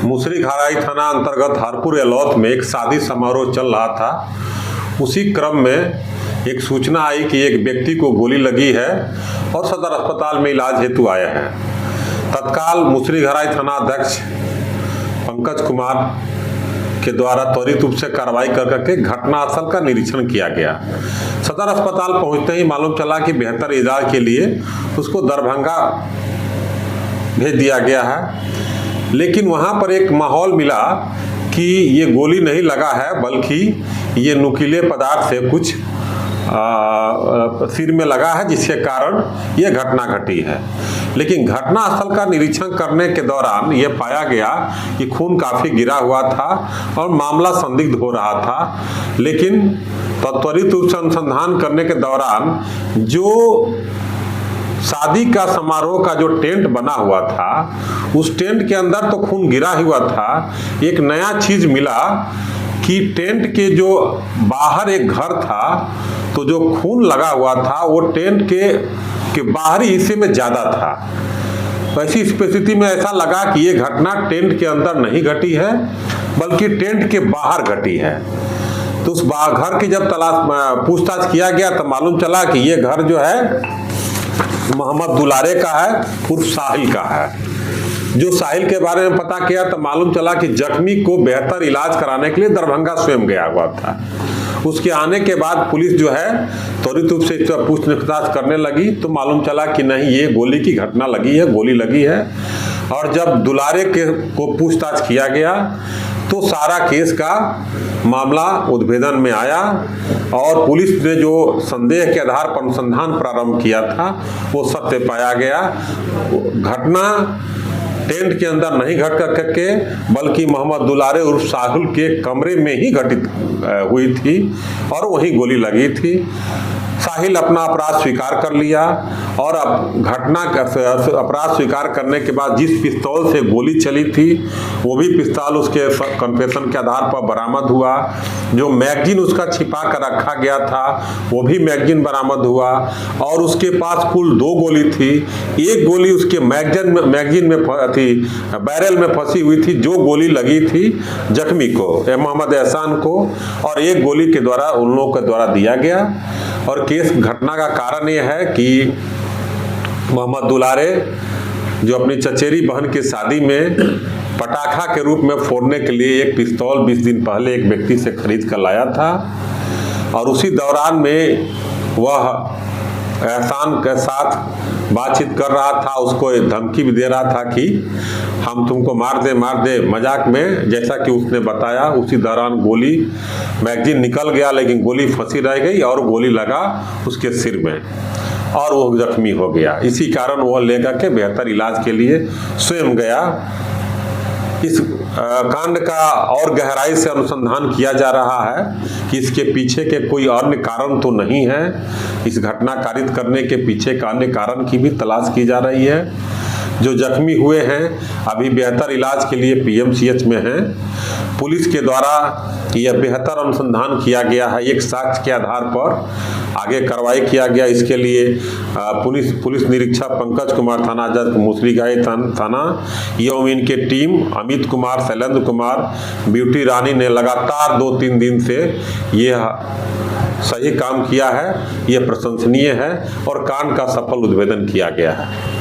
मुसरीघराई थाना अंतर्गत हरपुर एलौथ में एक शादी समारोह चल रहा था। उसी क्रम में एक सूचना आई कि एक व्यक्ति को गोली लगी है और सदर अस्पताल में इलाज हेतु आया है। तत्काल मुसरीघराई थाना अध्यक्ष पंकज कुमार के द्वारा त्वरित रूप से कार्रवाई करके घटनास्थल का निरीक्षण किया गया। सदर अस्पताल पहुंचते ही मालूम चला कि बेहतर इलाज के लिए उसको दरभंगा भेज दिया गया है। लेकिन वहां पर एक माहौल मिला कि ये गोली नहीं लगा है, बल्कि ये नुकीले पदार्थ से कुछ सिर में लगा है, जिसके कारण ये घटना घटी है। लेकिन घटनास्थल का निरीक्षण करने के दौरान ये पाया गया कि खून काफ़ी गिरा हुआ था और मामला संदिग्ध हो रहा था। लेकिन त्वरित रूप से अनुसंधान करने के दौरान जो शादी का समारोह का जो टेंट बना हुआ था, उस टेंट के अंदर तो खून गिरा हुआ था। एक नया चीज मिला कि टेंट के जो बाहर एक घर था, तो जो खून लगा हुआ था वो टेंट के बाहरी हिस्से में ज़्यादा था। ऐसी स्थिति में ऐसा लगा कि ये घटना टेंट के अंदर नहीं घटी है, बल्कि टेंट के बाहर घटी है। तो उस घर की जब पूछताछ किया गया तो मालूम चला कि ये घर जो है मोहम्मद दुलारे का है, उर्फ साहिल का है। जो साहिल के बारे में पता किया तो मालूम चला कि जख्मी को बेहतर इलाज कराने के लिए दरभंगा स्वयं गया हुआ था। उसके आने के बाद पुलिस जो है त्वरित रूप से इस पर पूछताछ करने लगी, तो मालूम चला कि नहीं, ये गोली की घटना लगी है, गोली लगी है। और जब दुलारे को पूछताछ किया गया तो सारा केस का मामला उद्भेदन में आया और पुलिस ने जो संदेह के आधार पर अनुसंधान प्रारंभ किया था वो सत्य पाया गया। घटना टेंट के अंदर नहीं घट करके बल्कि मोहम्मद दुलारे उर्फ साहुल के कमरे में ही घटित हुई थी और वहीं गोली लगी थी। साहिल अपना अपराध स्वीकार कर लिया और अब घटना का अपराध स्वीकार करने के बाद जिस पिस्तौल से गोली चली थी वो भी पिस्तौल उसके कन्फेशन के आधार पर बरामद हुआ। जो मैगजीन उसका छिपा कर रखा गया था वो भी मैगजीन बरामद हुआ और उसके पास कुल 2 गोली थी। एक गोली उसके मैगजीन में थी, बैरल में फंसी हुई थी, जो गोली लगी थी जख्मी को, मोहम्मद एहसान को, और एक गोली के द्वारा उन लोगों के द्वारा दिया गया। और केस घटना का कारण यह है कि मोहम्मद दुलारे जो अपनी चचेरी बहन की शादी में पटाखा के रूप में फोड़ने के लिए एक पिस्तौल 20 दिन पहले एक व्यक्ति से खरीद कर लाया था और उसी दौरान में वह एहसान के साथ बातचीत कर रहा था, उसको एक धमकी भी दे रहा था कि हम तुमको मार दे मजाक में, जैसा कि उसने बताया। उसी दौरान गोली मैगजीन निकल गया लेकिन गोली फंसी रह गई और गोली लगा उसके सिर में और वो जख्मी हो गया। इसी कारण वह लेकर के बेहतर इलाज के लिए स्वयं गया। इस कांड का और गहराई से अनुसंधान किया जा रहा है कि इसके पीछे के कोई अन्य कारण तो नहीं है। इस घटना कारित करने के पीछे का अन्य कारण की भी तलाश की जा रही है। जो जख्मी हुए हैं अभी बेहतर इलाज के लिए PMCH में हैं। पुलिस के द्वारा यह बेहतर अनुसंधान किया गया है, एक साक्ष्य के आधार पर आगे कार्रवाई किया गया। इसके लिए पुलिस निरीक्षक पंकज कुमार, थाना अध्यक्ष मुसरीघराई थाना एवं इनके टीम अमित कुमार, शैलेंद्र कुमार, ब्यूटी रानी ने लगातार 2-3 दिन से यह सही काम किया है। यह प्रशंसनीय है और कांड का सफल उद्भेदन किया गया है।